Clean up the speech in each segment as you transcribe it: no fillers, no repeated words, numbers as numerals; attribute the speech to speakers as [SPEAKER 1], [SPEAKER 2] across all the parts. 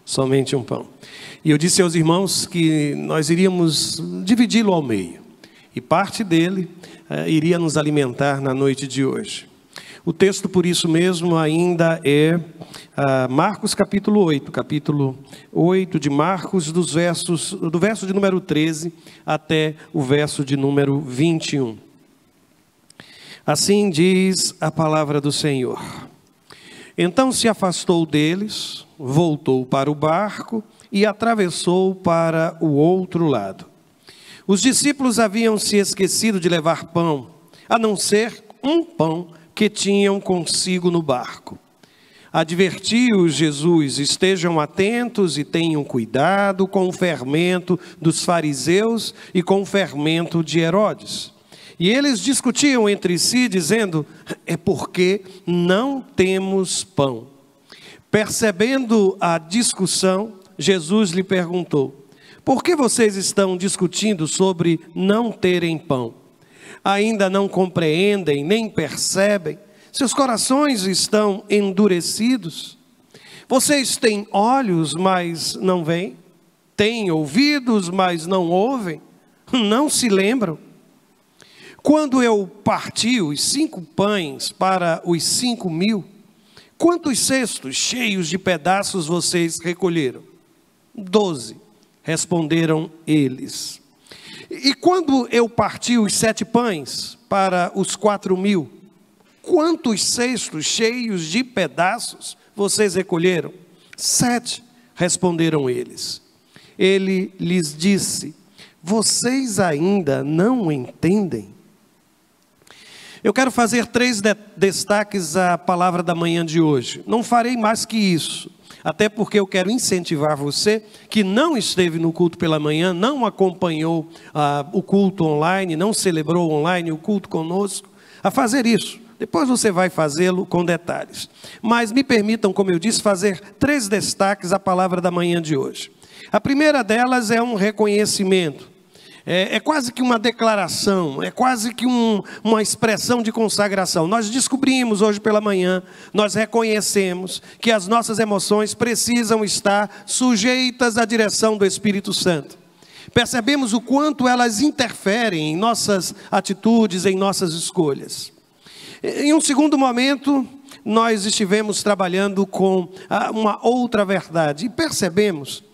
[SPEAKER 1] Somente um pão. E eu disse aos irmãos que nós iríamos dividi-lo ao meio. E parte dele iria nos alimentar na noite de hoje. O texto, por isso mesmo, ainda é Marcos capítulo 8 de Marcos, do verso de número 13 até o verso de número 21. Assim diz a palavra do Senhor. Então se afastou deles, voltou para o barco e atravessou para o outro lado. Os discípulos haviam se esquecido de levar pão, a não ser um pão que tinham consigo no barco. Advertiu-os Jesus: estejam atentos e tenham cuidado com o fermento dos fariseus e com o fermento de Herodes. E eles discutiam entre si, dizendo: é porque não temos pão. Percebendo a discussão, Jesus lhe perguntou: por que vocês estão discutindo sobre não terem pão? Ainda não compreendem, nem percebem? Seus corações estão endurecidos? Vocês têm olhos, mas não veem? Têm ouvidos, mas não ouvem? Não se lembram? Quando eu parti os 5 pães para os 5.000, quantos cestos cheios de pedaços vocês recolheram? 12, responderam eles. E quando eu parti os 7 pães para os 4.000, quantos cestos cheios de pedaços vocês recolheram? 7, responderam eles. Ele lhes disse: vocês ainda não entendem? Eu quero fazer 3 destaques à palavra da manhã de hoje. Não farei mais que isso, até porque eu quero incentivar você que não esteve no culto pela manhã, não acompanhou o culto online, não celebrou online o culto conosco, a fazer isso. Depois você vai fazê-lo com detalhes. Mas me permitam, como eu disse, fazer 3 destaques à palavra da manhã de hoje. A primeira delas é um reconhecimento. É quase que uma declaração, é quase que uma expressão de consagração. Nós descobrimos hoje pela manhã, nós reconhecemos que as nossas emoções precisam estar sujeitas à direção do Espírito Santo. Percebemos o quanto elas interferem em nossas atitudes, em nossas escolhas. Em um segundo momento, nós estivemos trabalhando com uma outra verdade e percebemos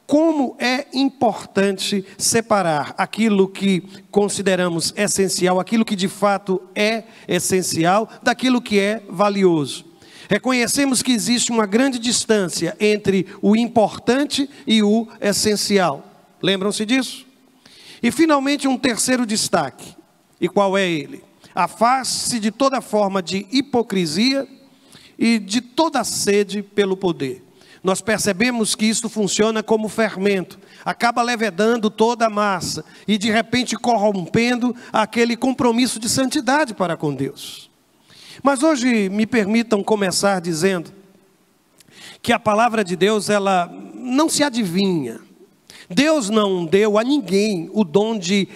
[SPEAKER 1] como é importante separar aquilo que consideramos essencial, aquilo que de fato é essencial, daquilo que é valioso. Reconhecemos que existe uma grande distância entre o importante e o essencial. Lembram-se disso? E finalmente um terceiro destaque. E qual é ele? Afaste-se de toda forma de hipocrisia e de toda sede pelo poder. Nós percebemos que isso funciona como fermento, acaba levedando toda a massa e de repente corrompendo aquele compromisso de santidade para com Deus. Mas hoje me permitam começar dizendo que a palavra de Deus, ela não se adivinha. Deus não deu a ninguém o dom de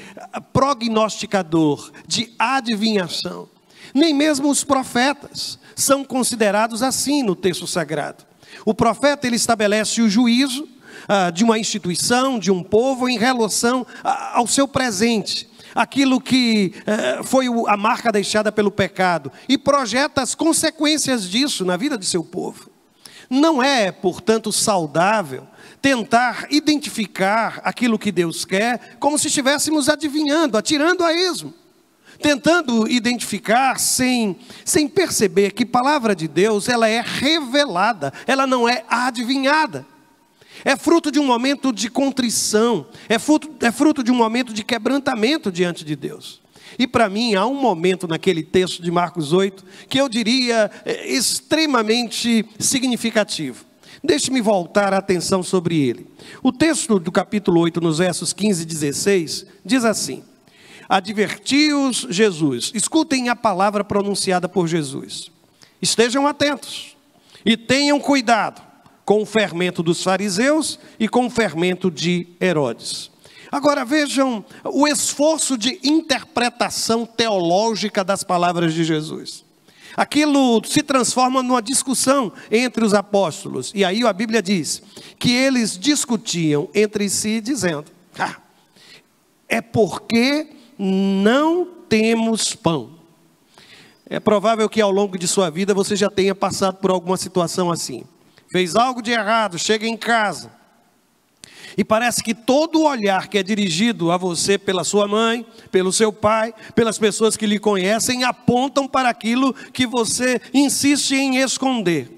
[SPEAKER 1] prognosticador, de adivinhação. Nem mesmo os profetas são considerados assim no texto sagrado. O profeta, ele estabelece o juízo de uma instituição, de um povo, em relação ao seu presente, aquilo que foi a marca deixada pelo pecado, e projeta as consequências disso na vida de seu povo. Não é, portanto, saudável tentar identificar aquilo que Deus quer, como se estivéssemos adivinhando, atirando a esmo, tentando identificar sem perceber que a palavra de Deus, ela é revelada, ela não é adivinhada. É fruto de um momento de contrição, é fruto de um momento de quebrantamento diante de Deus. E para mim há um momento naquele texto de Marcos 8, que eu diria extremamente significativo. Deixe-me voltar a atenção sobre ele. O texto do capítulo 8, nos versos 15 e 16, diz assim: advertiu-os Jesus, escutem a palavra pronunciada por Jesus: estejam atentos e tenham cuidado com o fermento dos fariseus e com o fermento de Herodes. Agora vejam o esforço de interpretação teológica das palavras de Jesus. Aquilo se transforma numa discussão entre os apóstolos. E aí a Bíblia diz que eles discutiam entre si, dizendo: é porque não temos pão. É provável que ao longo de sua vida você já tenha passado por alguma situação assim. Fez algo de errado, chega em casa e parece que todo o olhar que é dirigido a você pela sua mãe, pelo seu pai, pelas pessoas que lhe conhecem, apontam para aquilo que você insiste em esconder.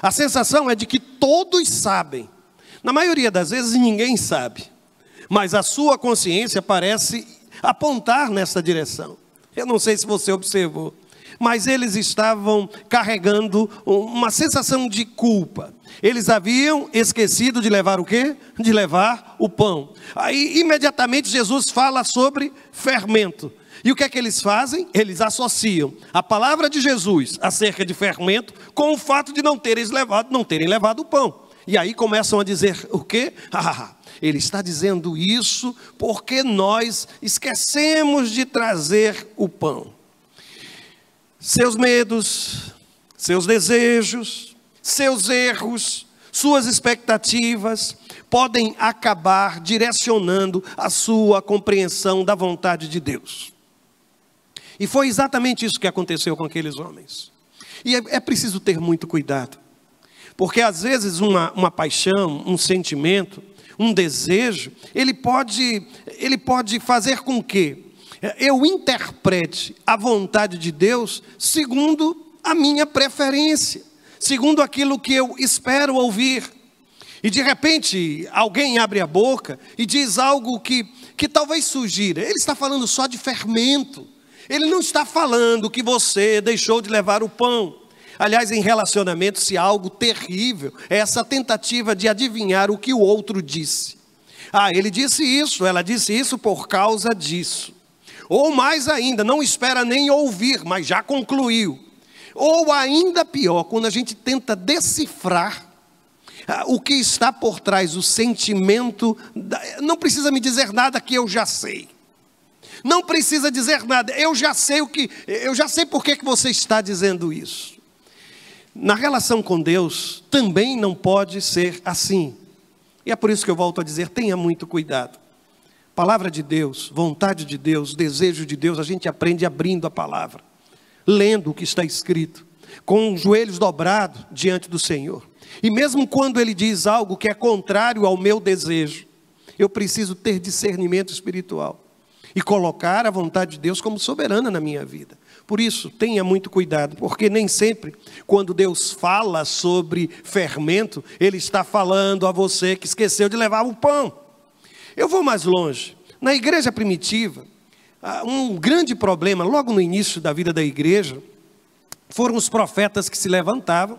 [SPEAKER 1] A sensação é de que todos sabem. Na maioria das vezes ninguém sabe, mas a sua consciência parece apontar nessa direção. Eu não sei se você observou, mas eles estavam carregando uma sensação de culpa. Eles haviam esquecido de levar o quê? De levar o pão. Aí imediatamente Jesus fala sobre fermento. E o que é que eles fazem? Eles associam a palavra de Jesus acerca de fermento com o fato de não terem levado o pão. E aí começam a dizer o quê? Ele está dizendo isso porque nós esquecemos de trazer o pão. Seus medos, seus desejos, seus erros, suas expectativas podem acabar direcionando a sua compreensão da vontade de Deus. E foi exatamente isso que aconteceu com aqueles homens. E é preciso ter muito cuidado, porque às vezes uma paixão, um sentimento, um desejo, ele pode fazer com que eu interprete a vontade de Deus segundo a minha preferência, segundo aquilo que eu espero ouvir. E de repente alguém abre a boca e diz algo que talvez sugira. Ele está falando só de fermento. Ele não está falando que você deixou de levar o pão. Aliás, em relacionamento, se há algo terrível, é essa tentativa de adivinhar o que o outro disse. Ele disse isso, ela disse isso por causa disso. Ou mais ainda, não espera nem ouvir, mas já concluiu. Ou ainda pior, quando a gente tenta decifrar o que está por trás, o sentimento, não precisa me dizer nada que eu já sei. Não precisa dizer nada, eu já sei por que você está dizendo isso. Na relação com Deus, também não pode ser assim. E é por isso que eu volto a dizer, tenha muito cuidado. Palavra de Deus, vontade de Deus, desejo de Deus, a gente aprende abrindo a palavra, lendo o que está escrito, com os joelhos dobrados diante do Senhor. E mesmo quando Ele diz algo que é contrário ao meu desejo, eu preciso ter discernimento espiritual e colocar a vontade de Deus como soberana na minha vida. Por isso, tenha muito cuidado, porque nem sempre, quando Deus fala sobre fermento, Ele está falando a você que esqueceu de levar o pão. Eu vou mais longe. Na igreja primitiva, um grande problema, logo no início da vida da igreja, foram os profetas que se levantavam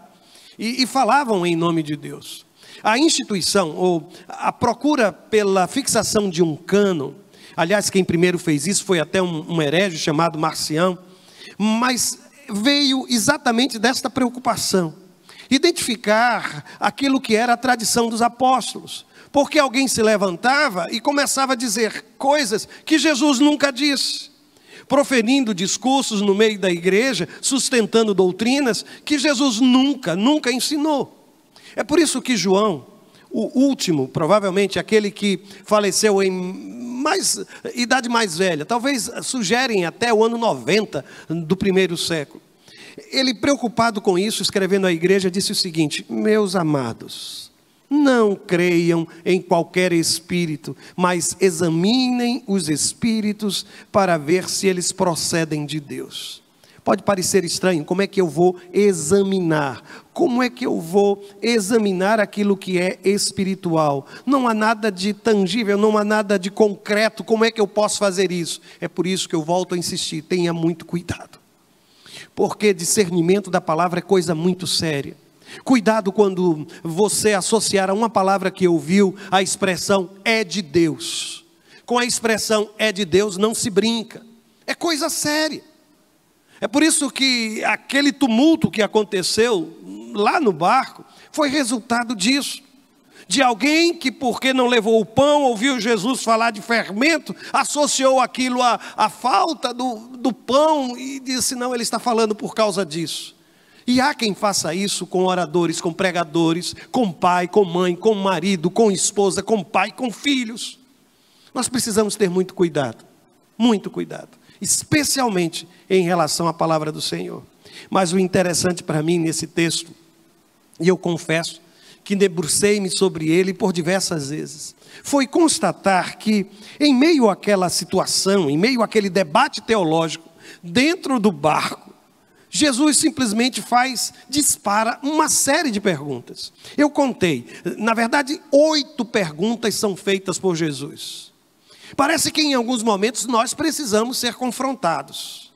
[SPEAKER 1] e falavam em nome de Deus. A instituição, ou a procura pela fixação de um cânon, aliás, quem primeiro fez isso foi até um herege chamado Marcião, mas veio exatamente desta preocupação, identificar aquilo que era a tradição dos apóstolos, porque alguém se levantava e começava a dizer coisas que Jesus nunca disse, proferindo discursos no meio da igreja, sustentando doutrinas que Jesus nunca ensinou. É por isso que João, o último, provavelmente aquele que faleceu em idade mais velha, talvez sugerem até o ano 90 do primeiro século. Ele, preocupado com isso, escrevendo à igreja, disse o seguinte: meus amados, não creiam em qualquer espírito, mas examinem os espíritos para ver se eles procedem de Deus. Pode parecer estranho, como é que eu vou examinar? Como é que eu vou examinar aquilo que é espiritual? Não há nada de tangível, não há nada de concreto, como é que eu posso fazer isso? É por isso que eu volto a insistir, tenha muito cuidado. Porque discernimento da palavra é coisa muito séria. Cuidado quando você associar a uma palavra que ouviu a expressão é de Deus. Com a expressão é de Deus não se brinca, é coisa séria. É por isso que aquele tumulto que aconteceu lá no barco foi resultado disso, de alguém que, porque não levou o pão, ouviu Jesus falar de fermento, associou aquilo à falta do pão e disse: não, ele está falando por causa disso. E há quem faça isso com oradores, com pregadores, com pai, com mãe, com marido, com esposa, com pai, com filhos. Nós precisamos ter muito cuidado, especialmente em relação à palavra do Senhor. Mas o interessante para mim nesse texto, e eu confesso que debrucei-me sobre ele por diversas vezes, foi constatar que em meio àquela situação, em meio àquele debate teológico, dentro do barco, Jesus simplesmente dispara uma série de perguntas. Eu contei, na verdade, 8 perguntas são feitas por Jesus. Parece que em alguns momentos nós precisamos ser confrontados.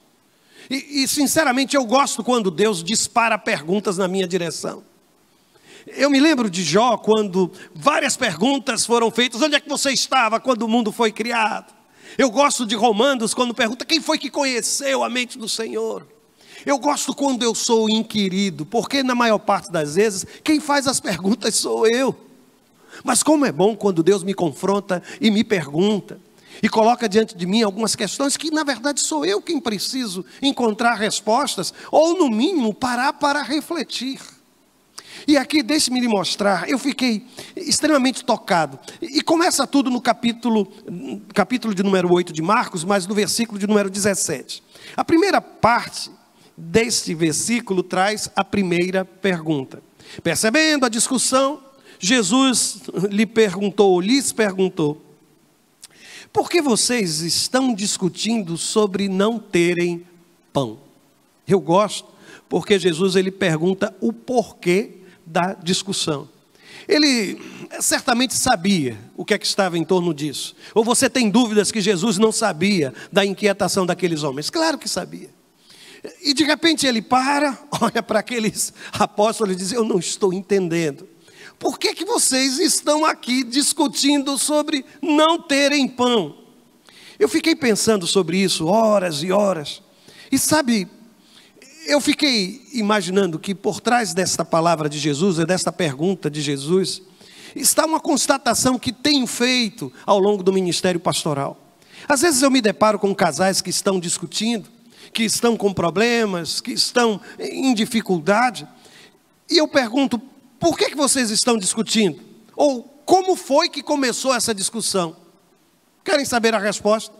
[SPEAKER 1] E sinceramente eu gosto quando Deus dispara perguntas na minha direção. Eu me lembro de Jó, quando várias perguntas foram feitas: onde é que você estava quando o mundo foi criado? Eu gosto de Romanos, quando pergunta quem foi que conheceu a mente do Senhor. Eu gosto quando eu sou inquirido, porque na maior parte das vezes, quem faz as perguntas sou eu. Mas como é bom quando Deus me confronta e me pergunta, e coloca diante de mim algumas questões que na verdade sou eu quem preciso encontrar respostas, ou no mínimo parar para refletir. E aqui, deixe-me lhe mostrar, eu fiquei extremamente tocado. E começa tudo no capítulo de número 8 de Marcos, mas no versículo de número 17. A primeira parte deste versículo traz a primeira pergunta. Percebendo a discussão, Jesus lhes perguntou: por que vocês estão discutindo sobre não terem pão? Eu gosto, porque Jesus ele pergunta o porquê da discussão. Ele certamente sabia o que é que estava em torno disso. Ou você tem dúvidas que Jesus não sabia da inquietação daqueles homens? Claro que sabia. E de repente ele olha para aqueles apóstolos e diz: eu não estou entendendo. Por que que vocês estão aqui discutindo sobre não terem pão? Eu fiquei pensando sobre isso horas e horas. E sabe, eu fiquei imaginando que por trás desta palavra de Jesus, e desta pergunta de Jesus, está uma constatação que tenho feito ao longo do ministério pastoral. Às vezes eu me deparo com casais que estão discutindo, que estão com problemas, que estão em dificuldade, e eu pergunto: por que vocês estão discutindo? Ou como foi que começou essa discussão? Querem saber a resposta?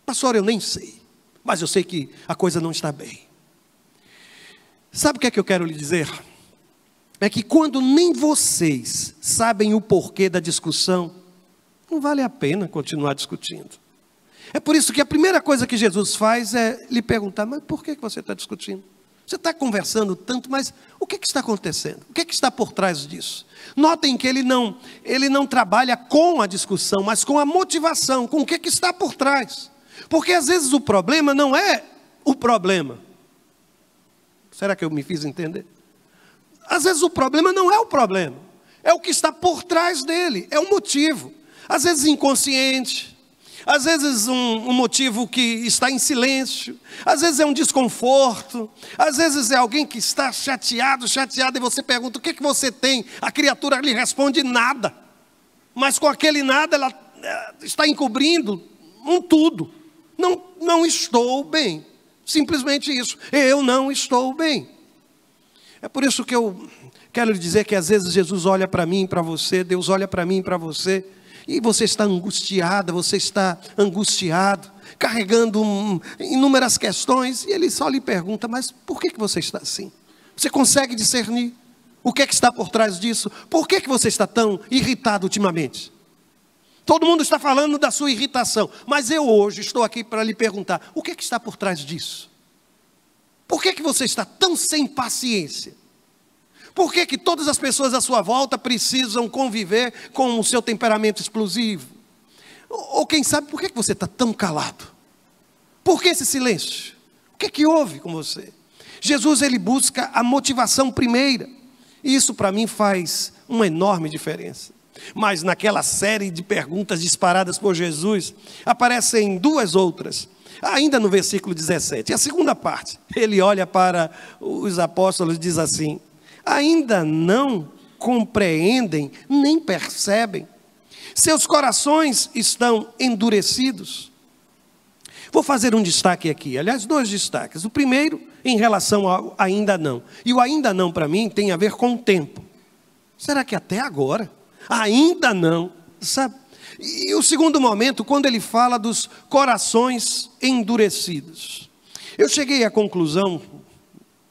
[SPEAKER 1] Pastor, eu nem sei, mas eu sei que a coisa não está bem. Sabe o que é que eu quero lhe dizer? É que quando nem vocês sabem o porquê da discussão, não vale a pena continuar discutindo. É por isso que a primeira coisa que Jesus faz é lhe perguntar: mas por que você está discutindo? Você está conversando tanto, mas o que está acontecendo? O que está por trás disso? Notem que ele não trabalha com a discussão, mas com a motivação, com o que está por trás. Porque às vezes o problema não é o problema. Será que eu me fiz entender? Às vezes o problema não é o problema, é o que está por trás dele, é um motivo. Às vezes inconsciente, às vezes um motivo que está em silêncio, às vezes é um desconforto, às vezes é alguém que está chateado, e você pergunta: o que você tem? A criatura lhe responde: nada. Mas com aquele nada ela está encobrindo um tudo. Não estou bem. Simplesmente isso, eu não estou bem. É por isso que eu quero lhe dizer que às vezes Jesus olha para mim e para você, Deus olha para mim e para você, e você está angustiada, você está angustiado, carregando inúmeras questões, e Ele só lhe pergunta: mas por que você está assim? Você consegue discernir o que é que está por trás disso? Por que você está tão irritado ultimamente? Todo mundo está falando da sua irritação, mas eu hoje estou aqui para lhe perguntar: o que é que está por trás disso? Por que você está tão sem paciência? Por que todas as pessoas à sua volta precisam conviver com o seu temperamento explosivo? Ou quem sabe, por que você está tão calado? Por que esse silêncio? O que é que houve com você? Jesus, ele busca a motivação primeira, e isso para mim faz uma enorme diferença. Mas naquela série de perguntas disparadas por Jesus, aparecem duas outras, ainda no versículo 17. A segunda parte, ele olha para os apóstolos e diz assim: ainda não compreendem, nem percebem. Seus corações estão endurecidos. Vou fazer um destaque aqui, aliás, 2 destaques. O primeiro, em relação ao ainda não. E o ainda não, para mim, tem a ver com o tempo. Será que até agora? Ainda não, sabe? E o segundo momento, quando ele fala dos corações endurecidos. Eu cheguei à conclusão,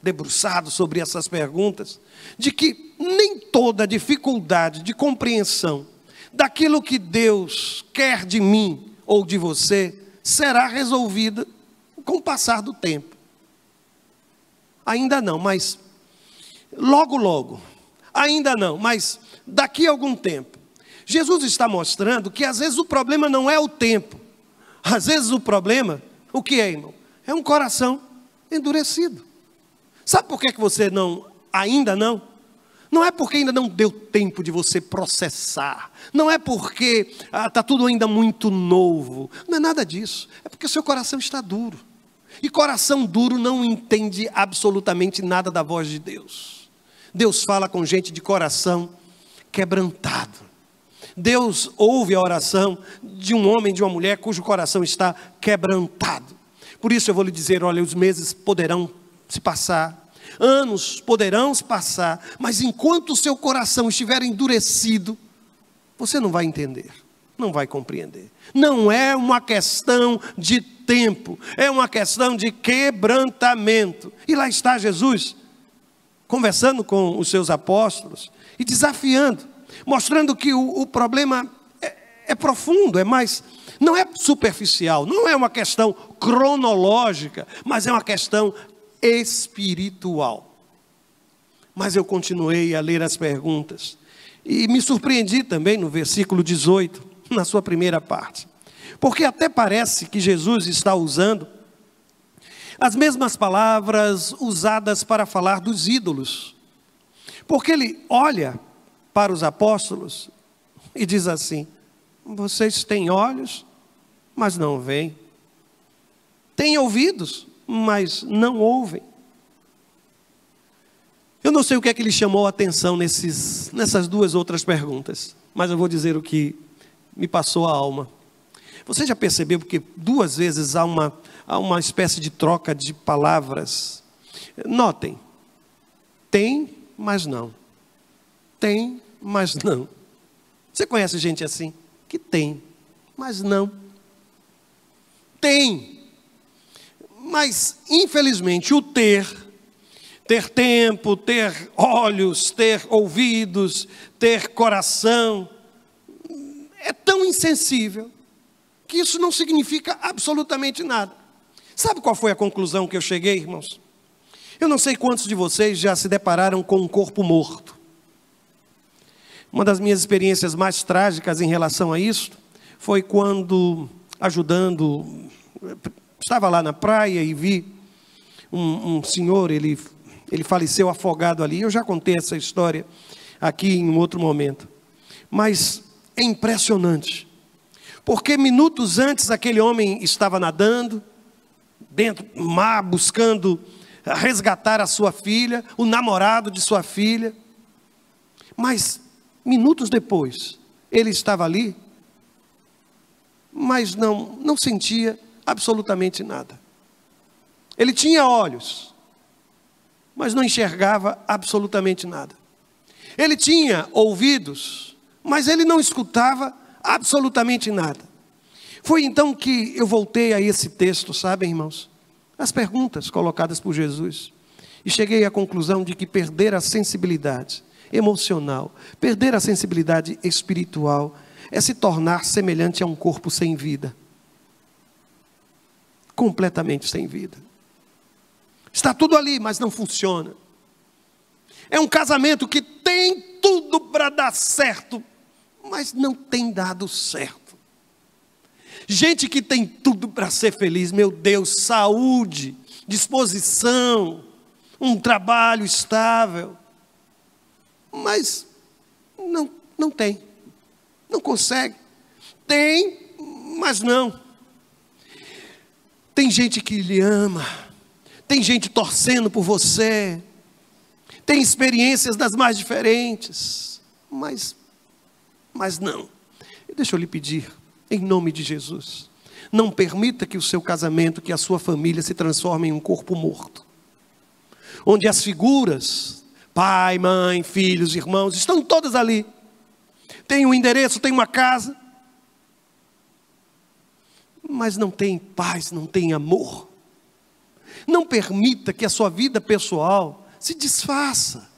[SPEAKER 1] debruçado sobre essas perguntas, de que nem toda dificuldade de compreensão daquilo que Deus quer de mim ou de você será resolvida com o passar do tempo. Ainda não, mas logo, logo. Ainda não, mas daqui a algum tempo. Jesus está mostrando que às vezes o problema não é o tempo. Às vezes o problema, o que é, irmão? É um coração endurecido. Sabe por que você ainda não? Não é porque ainda não deu tempo de você processar. Não é porque está tudo ainda muito novo. Não é nada disso. É porque o seu coração está duro. E coração duro não entende absolutamente nada da voz de Deus. Deus fala com gente de coração quebrantado. Deus ouve a oração de um homem, de uma mulher cujo coração está quebrantado. Por isso eu vou lhe dizer, olha, os meses poderão se passar. Anos poderão se passar, mas enquanto o seu coração estiver endurecido, você não vai entender, não vai compreender. Não é uma questão de tempo, é uma questão de quebrantamento. E lá está Jesus, conversando com os seus apóstolos e desafiando, mostrando que o problema é profundo, não é superficial, não é uma questão cronológica, mas é uma questão espiritual. Mas eu continuei a ler as perguntas e me surpreendi também no versículo 18, na sua primeira parte, porque até parece que Jesus está usando as mesmas palavras usadas para falar dos ídolos, porque ele olha para os apóstolos e diz assim: vocês têm olhos, mas não veem, têm ouvidos, mas não ouvem. Eu não sei o que é que lhe chamou a atenção nessas 2 outras perguntas, mas eu vou dizer o que me passou a alma. Você já percebeu que 2 vezes há uma espécie de troca de palavras? Notem, tem, mas não. Tem, mas não. Você conhece gente assim? Que tem, mas não. Tem, mas infelizmente o ter tempo, ter olhos, ter ouvidos, ter coração, é tão insensível, que isso não significa absolutamente nada. Sabe qual foi a conclusão que eu cheguei, irmãos? Eu não sei quantos de vocês já se depararam com um corpo morto. Uma das minhas experiências mais trágicas em relação a isso foi quando, estava lá na praia e vi um senhor, ele faleceu afogado ali. Eu já contei essa história aqui em outro momento. Mas é impressionante, porque minutos antes aquele homem estava nadando dentro do mar, buscando resgatar a sua filha, o namorado de sua filha. Mas minutos depois, ele estava ali, mas não sentia absolutamente nada. Ele tinha olhos, mas não enxergava absolutamente nada. Ele tinha ouvidos, mas ele não escutava absolutamente nada. Foi então que eu voltei a esse texto, sabem, irmãos? As perguntas colocadas por Jesus. E cheguei à conclusão de que perder a sensibilidade emocional, perder a sensibilidade espiritual, é se tornar semelhante a um corpo sem vida. Completamente sem vida. Está tudo ali, mas não funciona. É um casamento que tem tudo para dar certo, mas não tem dado certo. Gente que tem tudo para ser feliz, meu Deus, saúde, disposição, um trabalho estável, mas não tem, não consegue. Tem, mas não. Tem gente que lhe ama, tem gente torcendo por você, tem experiências das mais diferentes, mas não. Deixa eu lhe pedir, em nome de Jesus, não permita que o seu casamento, que a sua família se transforme em um corpo morto, onde as figuras, pai, mãe, filhos, irmãos, estão todas ali, tem um endereço, tem uma casa, mas não tem paz, não tem amor. Não permita que a sua vida pessoal se desfaça.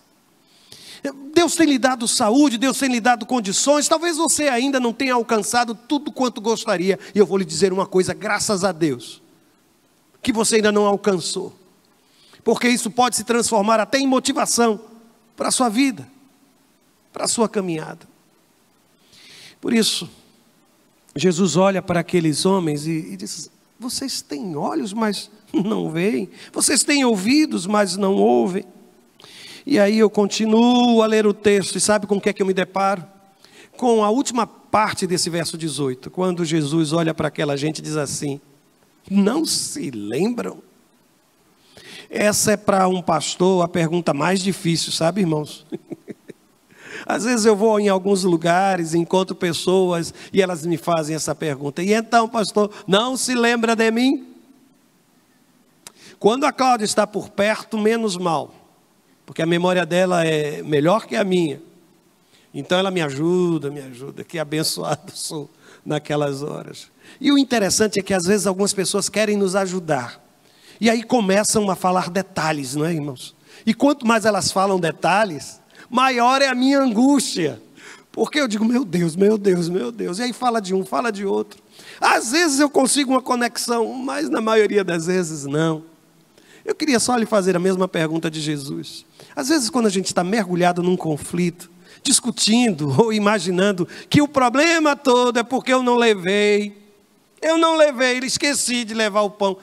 [SPEAKER 1] Deus tem lhe dado saúde, Deus tem lhe dado condições, talvez você ainda não tenha alcançado tudo quanto gostaria, e eu vou lhe dizer uma coisa, graças a Deus, que você ainda não alcançou, porque isso pode se transformar até em motivação para a sua vida, para a sua caminhada. Por isso, Jesus olha para aqueles homens e diz: vocês têm olhos, mas não veem, vocês têm ouvidos, mas não ouvem. E aí eu continuo a ler o texto, e sabe com o que é que eu me deparo? Com a última parte desse verso 18, quando Jesus olha para aquela gente e diz assim: não se lembram? Essa é para um pastor a pergunta mais difícil, sabe, irmãos? Às vezes eu vou em alguns lugares, encontro pessoas e elas me fazem essa pergunta: e então, pastor, não se lembra de mim? Quando a Cláudia está por perto, menos mal, porque a memória dela é melhor que a minha. Então ela me ajuda, que abençoado sou naquelas horas. E o interessante é que às vezes algumas pessoas querem nos ajudar, e aí começam a falar detalhes, não é, irmãos? E quanto mais elas falam detalhes, maior é a minha angústia, porque eu digo: meu Deus, meu Deus, meu Deus. E aí fala de um, fala de outro. Às vezes eu consigo uma conexão, mas na maioria das vezes não. Eu queria só lhe fazer a mesma pergunta de Jesus. Às vezes quando a gente está mergulhado num conflito, discutindo ou imaginando que o problema todo é porque eu não levei, esqueci de levar o pão.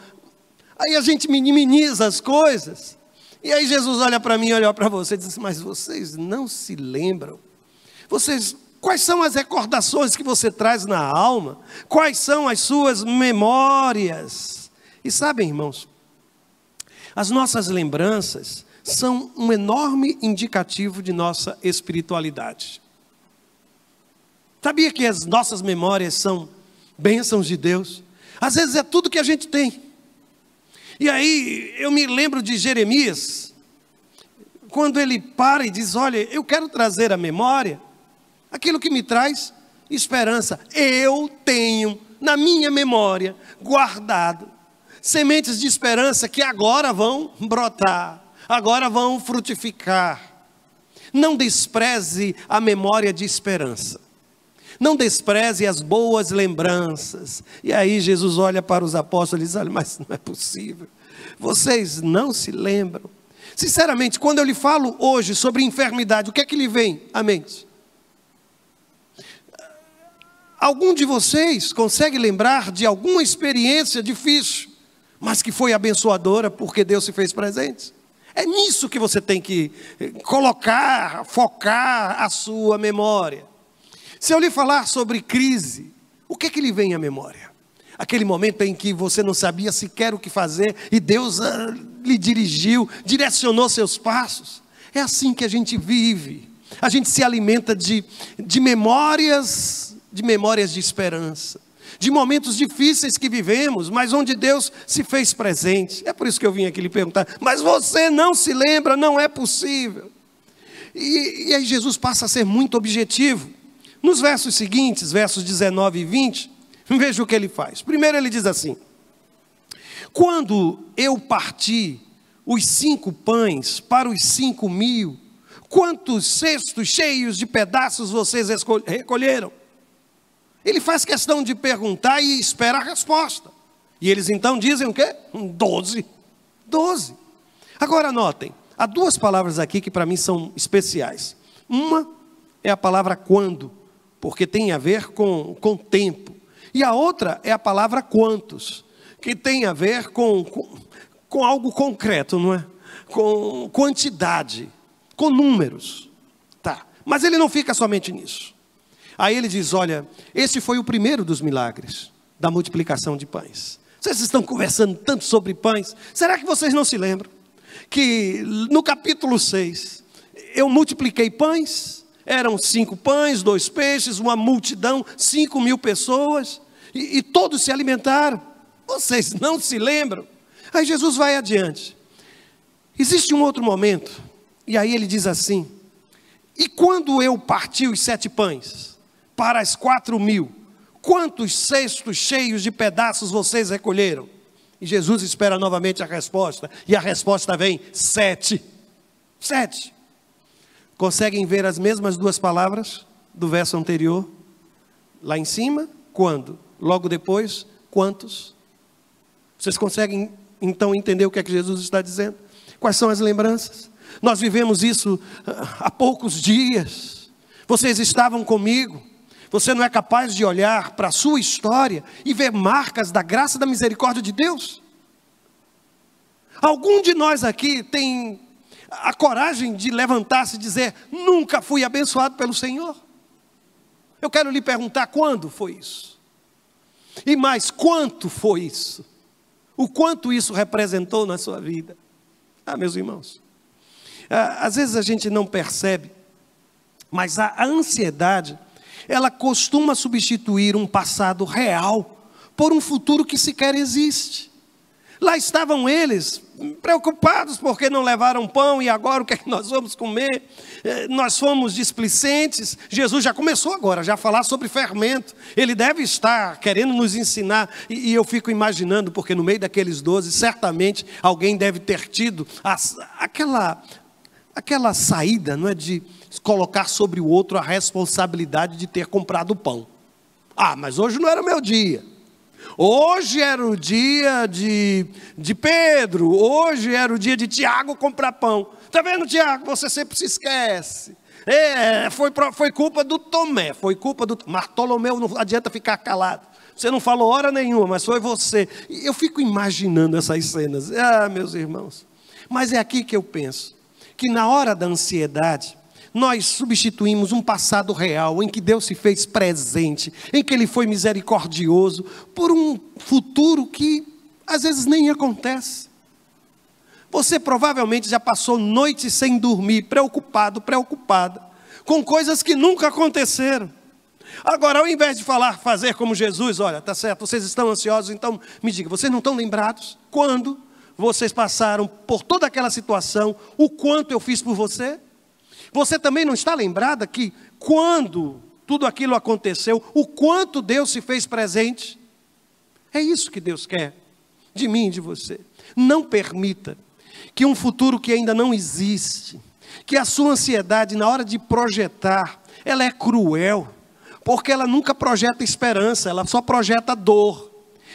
[SPEAKER 1] Aí a gente minimiza as coisas. E aí Jesus olha para mim, olha para você e diz: mas vocês não se lembram? Quais são as recordações que você traz na alma? Quais são as suas memórias? E sabem, irmãos, as nossas lembranças são um enorme indicativo de nossa espiritualidade. Sabia que as nossas memórias são bênçãos de Deus? Às vezes é tudo que a gente tem. E aí eu me lembro de Jeremias, quando ele para e diz: olha, eu quero trazer à memória aquilo que me traz esperança. Eu tenho na minha memória guardado sementes de esperança que agora vão brotar, agora vão frutificar. Não despreze a memória de esperança. Não despreze as boas lembranças. E aí Jesus olha para os apóstolos e diz: olha, mas não é possível. Vocês não se lembram. Sinceramente, quando eu lhe falo hoje sobre enfermidade, o que é que lhe vem à mente? Algum de vocês consegue lembrar de alguma experiência difícil, mas que foi abençoadora porque Deus se fez presente? É nisso que você tem que colocar, focar a sua memória. Se eu lhe falar sobre crise, o que é que lhe vem à memória? Aquele momento em que você não sabia sequer o que fazer e Deus lhe dirigiu, direcionou seus passos. É assim que a gente vive. A gente se alimenta de memórias de esperança, de momentos difíceis que vivemos, mas onde Deus se fez presente. É por isso que eu vim aqui lhe perguntar: mas você não se lembra? Não é possível. E aí Jesus passa a ser muito objetivo. Nos versos seguintes, versos 19 e 20, veja o que ele faz. Primeiro ele diz assim: quando eu parti os 5 pães para os 5.000, quantos cestos cheios de pedaços vocês recolheram? Ele faz questão de perguntar e espera a resposta. E eles então dizem o quê? 12. 12. Agora notem, há 2 palavras aqui que para mim são especiais. Uma é a palavra quando, porque tem a ver com tempo. E a outra é a palavra quantos, que tem a ver com algo concreto, não é? Com quantidade, com números. Tá. Mas ele não fica somente nisso. Aí ele diz: olha, esse foi o primeiro dos milagres, da multiplicação de pães. Vocês estão conversando tanto sobre pães, será que vocês não se lembram? que no capítulo 6, eu multipliquei pães, eram 5 pães, 2 peixes, uma multidão, 5.000 pessoas, e todos se alimentaram. Vocês não se lembram? Aí Jesus vai adiante. Existe um outro momento, e aí ele diz assim: e quando eu parti os 7 pães para as 4.000, quantos cestos cheios de pedaços vocês recolheram? E Jesus espera novamente a resposta, e a resposta vem: 7. 7. Conseguem ver as mesmas 2 palavras do verso anterior? Lá em cima, quando? Logo depois, quantos? Vocês conseguem então entender o que é que Jesus está dizendo? Quais são as lembranças? Nós vivemos isso há poucos dias. Vocês estavam comigo. Você não é capaz de olhar para a sua história e ver marcas da graça e da misericórdia de Deus? Algum de nós aqui tem a coragem de levantar-se e dizer: nunca fui abençoado pelo Senhor? Eu quero lhe perguntar, quando foi isso? E mais, quanto foi isso? O quanto isso representou na sua vida? Meus irmãos, às vezes a gente não percebe, mas a ansiedade, ela costuma substituir um passado real por um futuro que sequer existe. Lá estavam eles, preocupados porque não levaram pão, e agora o que é que nós vamos comer? Nós fomos displicentes. Jesus já começou agora, já a falar sobre fermento. Ele deve estar querendo nos ensinar, e eu fico imaginando, porque no meio daqueles 12, certamente alguém deve ter tido aquela saída, não é, de colocar sobre o outro a responsabilidade de ter comprado o pão. Mas hoje não era o meu dia. Hoje era o dia de Pedro, hoje era o dia de Tiago comprar pão. Está vendo, Tiago? Você sempre se esquece. Foi culpa do Tomé, foi culpa do Bartolomeu. Não adianta ficar calado. Você não falou hora nenhuma, mas foi você. Eu fico imaginando essas cenas. Meus irmãos. Mas é aqui que eu penso, que na hora da ansiedade, nós substituímos um passado real, em que Deus se fez presente, em que Ele foi misericordioso, por um futuro que às vezes nem acontece. Você provavelmente já passou noites sem dormir, preocupada, com coisas que nunca aconteceram. Agora, ao invés de fazer como Jesus: olha, tá certo, vocês estão ansiosos, então me diga, vocês não estão lembrados quando vocês passaram por toda aquela situação, o quanto eu fiz por você? Você também não está lembrada que quando tudo aquilo aconteceu, o quanto Deus se fez presente? É isso que Deus quer de mim e de você. Não permita que um futuro que ainda não existe, que a sua ansiedade na hora de projetar, ela é cruel, porque ela nunca projeta esperança, ela só projeta dor.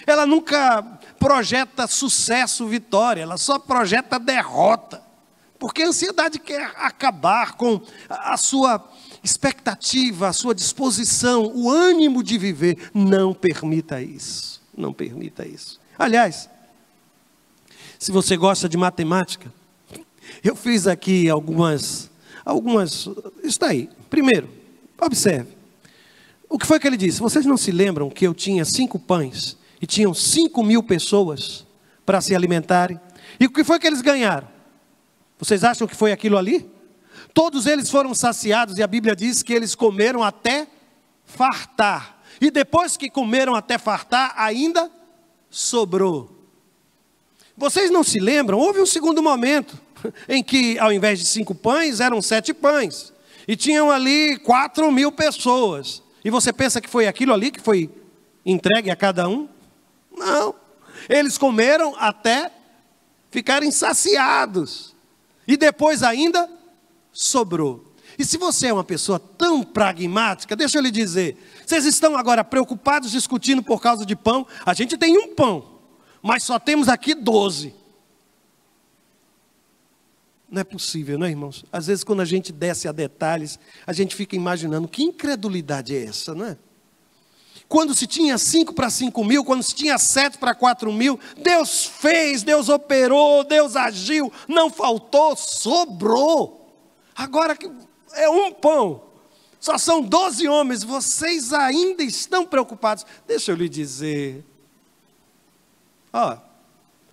[SPEAKER 1] Ela nunca projeta sucesso, vitória, ela só projeta derrota. Porque a ansiedade quer acabar com a sua expectativa, a sua disposição, o ânimo de viver. Não permita isso, não permita isso. Aliás, se você gosta de matemática, eu fiz aqui algumas, está aí. Primeiro, observe, o que foi que ele disse? Vocês não se lembram que eu tinha 5 pães e tinham 5.000 pessoas para se alimentarem? E o que foi que eles ganharam? Vocês acham que foi aquilo ali? Todos eles foram saciados, e a Bíblia diz que eles comeram até fartar. E depois que comeram até fartar, ainda sobrou. Vocês não se lembram? Houve um segundo momento, em que ao invés de 5 pães, eram 7 pães. E tinham ali 4.000 pessoas. E você pensa que foi aquilo ali que foi entregue a cada um? Não. Eles comeram até ficarem saciados. E depois ainda sobrou. E se você é uma pessoa tão pragmática, deixa eu lhe dizer, vocês estão agora preocupados discutindo por causa de pão? A gente tem um pão, mas só temos aqui 12. Não é possível, não é, irmãos? Às vezes quando a gente desce a detalhes, a gente fica imaginando, que incredulidade é essa, não é? Quando se tinha 5 para 5.000, quando se tinha 7 para 4.000, Deus fez, Deus operou, Deus agiu, não faltou, sobrou. Agora que é um pão, só são 12 homens, vocês ainda estão preocupados. Deixa eu lhe dizer,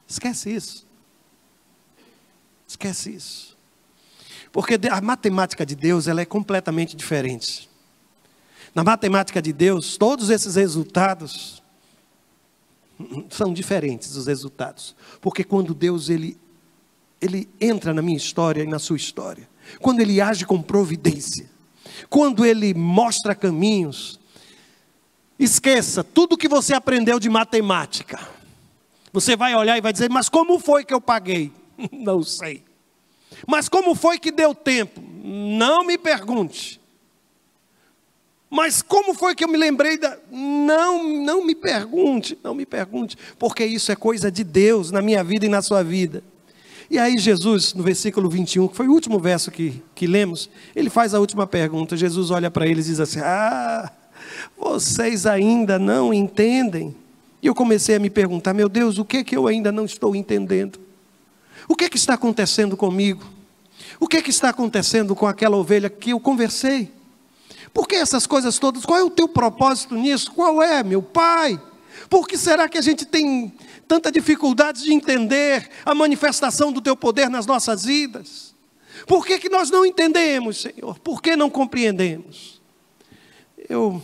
[SPEAKER 1] esquece isso. Esquece isso. Porque a matemática de Deus, ela é completamente diferente. Na matemática de Deus, todos esses resultados são diferentes, os resultados. Porque quando Deus, ele entra na minha história e na sua história, quando Ele age com providência, quando Ele mostra caminhos, esqueça tudo que você aprendeu de matemática. Você vai olhar e vai dizer, mas como foi que eu paguei? Não sei. Mas como foi que deu tempo? Não me pergunte. Mas como foi que eu me lembrei da... Não me pergunte, porque isso é coisa de Deus na minha vida e na sua vida. E aí Jesus, no versículo 21, que foi o último verso que lemos, ele faz a última pergunta. Jesus olha para eles e diz assim, vocês ainda não entendem? E eu comecei a me perguntar, meu Deus, o que é que eu ainda não estou entendendo? O que é que está acontecendo comigo? O que é que está acontecendo com aquela ovelha que eu conversei? Por que essas coisas todas? Qual é o teu propósito nisso? Qual é, meu Pai? Por que será que a gente tem tanta dificuldade de entender a manifestação do teu poder nas nossas vidas? Por que nós não entendemos, Senhor? Por que não compreendemos? Eu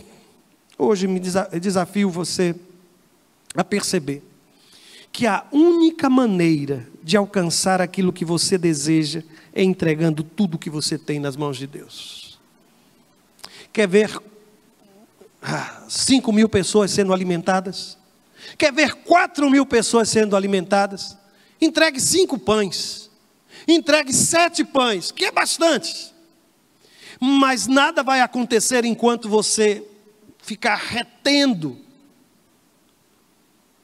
[SPEAKER 1] hoje desafio você a perceber que a única maneira de alcançar aquilo que você deseja é entregando tudo que você tem nas mãos de Deus. Quer ver 5.000 pessoas sendo alimentadas? Quer ver 4.000 pessoas sendo alimentadas? Entregue 5 pães. Entregue 7 pães, que é bastante. Mas nada vai acontecer enquanto você ficar retendo.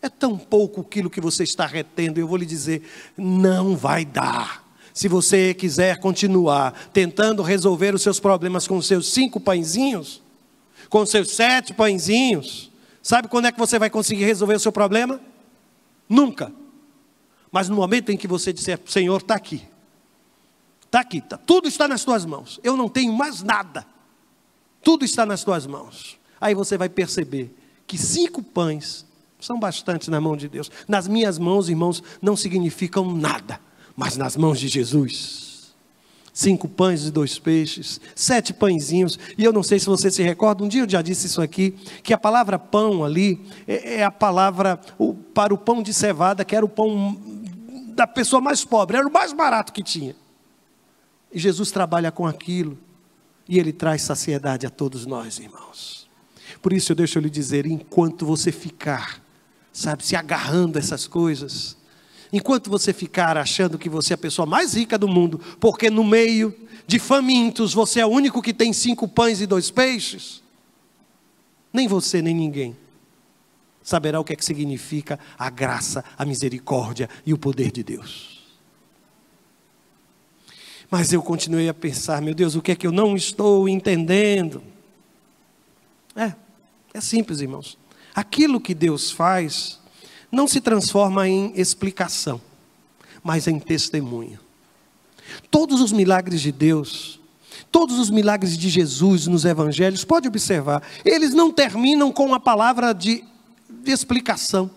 [SPEAKER 1] É tão pouco aquilo que você está retendo. Eu vou lhe dizer, não vai dar. Se você quiser continuar tentando resolver os seus problemas com os seus 5 pãezinhos, com os seus 7 pãezinhos, sabe quando é que você vai conseguir resolver o seu problema? Nunca. Mas no momento em que você disser, Senhor, está aqui, tudo está nas tuas mãos, eu não tenho mais nada, tudo está nas tuas mãos. Aí você vai perceber que 5 pães são bastantes na mão de Deus. Nas minhas mãos, irmãos, não significam nada, mas nas mãos de Jesus, 5 pães e 2 peixes, 7 pãezinhos. E eu não sei se você se recorda, um dia eu já disse isso aqui, que a palavra pão ali, é a palavra para o pão de cevada, que era o pão da pessoa mais pobre, era o mais barato que tinha. E Jesus trabalha com aquilo, e Ele traz saciedade a todos nós, irmãos. Por isso deixa eu lhe dizer, enquanto você ficar, se agarrando a essas coisas, enquanto você ficar achando que você é a pessoa mais rica do mundo, porque no meio de famintos você é o único que tem 5 pães e 2 peixes, nem você nem ninguém saberá o que é que significa a graça, a misericórdia e o poder de Deus. Mas eu continuei a pensar, meu Deus, o que é que eu não estou entendendo? É simples, irmãos. Aquilo que Deus faz não se transforma em explicação, mas em testemunho. Todos os milagres de Deus, todos os milagres de Jesus nos evangelhos, pode observar, eles não terminam com a palavra de explicação.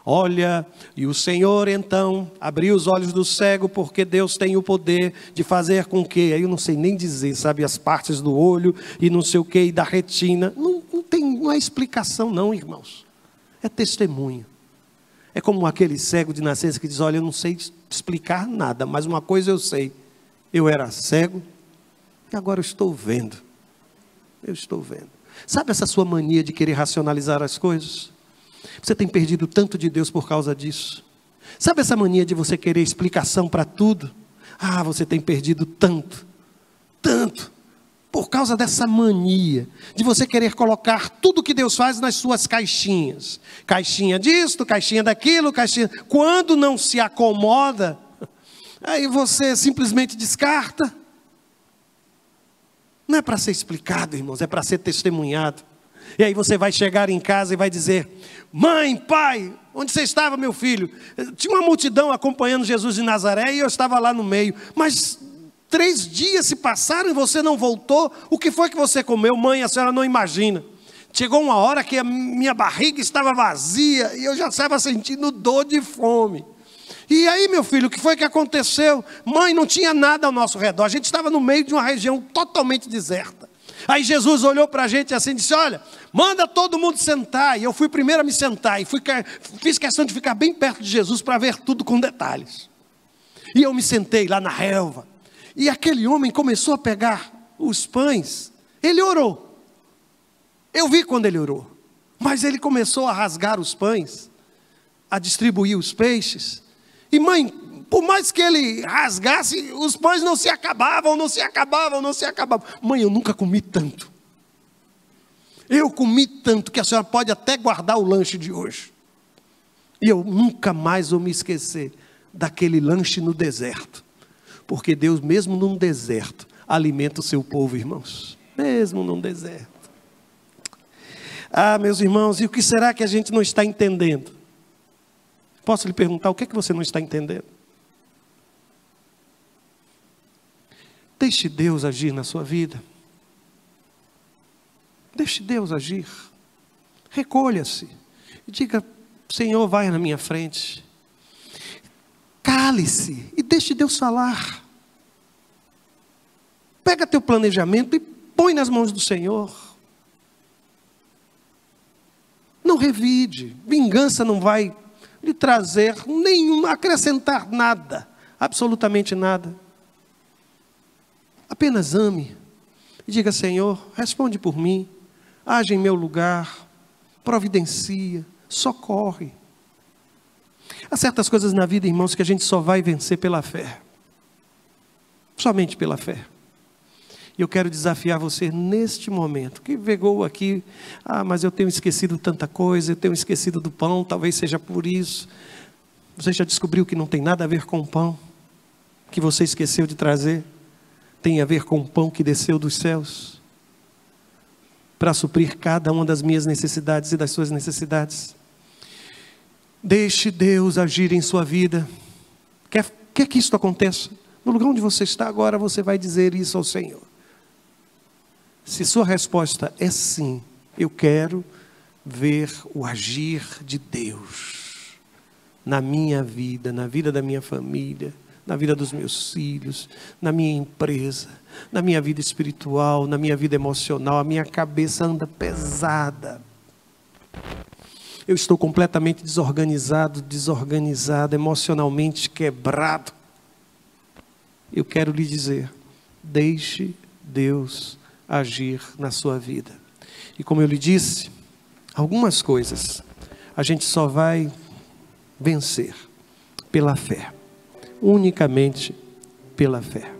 [SPEAKER 1] Olha, e o Senhor então abriu os olhos do cego, porque Deus tem o poder de fazer com que, aí eu não sei nem dizer, as partes do olho e não sei o que, e da retina, não é explicação não, irmãos, é testemunho. É como aquele cego de nascença que diz, olha, eu não sei explicar nada, mas uma coisa eu sei, eu era cego e agora eu estou vendo. Sabe essa sua mania de querer racionalizar as coisas? Você tem perdido tanto de Deus por causa disso. Sabe essa mania de você querer explicação para tudo? Você tem perdido tanto, por causa dessa mania, de você querer colocar tudo que Deus faz nas suas caixinhas. Caixinha disto, caixinha daquilo, caixinha... Quando não se acomoda, aí você simplesmente descarta. Não é para ser explicado, irmãos, é para ser testemunhado. E aí você vai chegar em casa e vai dizer, mãe, pai, onde você estava, meu filho? Tinha uma multidão acompanhando Jesus de Nazaré e eu estava lá no meio. Mas 3 dias se passaram e você não voltou. O que foi que você comeu? Mãe, a senhora não imagina. Chegou uma hora que a minha barriga estava vazia e eu já estava sentindo dor de fome. E aí, meu filho, o que foi que aconteceu? Mãe, não tinha nada ao nosso redor. A gente estava no meio de uma região totalmente deserta. Aí Jesus olhou para a gente assim e disse: olha, manda todo mundo sentar. E eu fui primeiro a me sentar. E fiz questão de ficar bem perto de Jesus para ver tudo com detalhes. E eu me sentei lá na relva. E aquele homem começou a pegar os pães. Ele orou. Eu vi quando ele orou. Mas ele começou a rasgar os pães, a distribuir os peixes. E mãe, por mais que ele rasgasse, os pães não se acabavam, não se acabavam, não se acabavam. Mãe, eu nunca comi tanto. Eu comi tanto que a senhora pode até guardar o lanche de hoje. E eu nunca mais vou me esquecer daquele lanche no deserto. Porque Deus, mesmo num deserto, alimenta o seu povo, irmãos. Mesmo num deserto. Ah, meus irmãos, e o que será que a gente não está entendendo? Posso lhe perguntar, o que é que você não está entendendo? Deixe Deus agir na sua vida. Deixe Deus agir. Recolha-se. E diga: Senhor, vai na minha frente. Cale-se e deixe Deus falar. Pega teu planejamento e põe nas mãos do Senhor. Não revide. Vingança não vai lhe trazer acrescentar nada. Absolutamente nada. Apenas ame. E diga: Senhor, responde por mim. Age em meu lugar. Providencia. Socorre. Há certas coisas na vida, irmãos, que a gente só vai vencer pela fé. Somente pela fé. E eu quero desafiar você neste momento, que pegou aqui: ah, mas eu tenho esquecido tanta coisa, eu tenho esquecido do pão, talvez seja por isso. Você já descobriu que não tem nada a ver com o pão que você esqueceu de trazer? Tem a ver com o pão que desceu dos céus, para suprir cada uma das minhas necessidades e das suas necessidades. Deixe Deus agir em sua vida. Quer que isso aconteça? No lugar onde você está agora, você vai dizer isso ao Senhor. Se sua resposta é sim, eu quero ver o agir de Deus na minha vida, na vida da minha família, na vida dos meus filhos, na minha empresa, na minha vida espiritual, na minha vida emocional. A minha cabeça anda pesada. Eu estou completamente desorganizado, emocionalmente quebrado. Eu quero lhe dizer: deixe Deus agir na sua vida. E como eu lhe disse, algumas coisas a gente só vai vencer pela fé. Unicamente pela fé.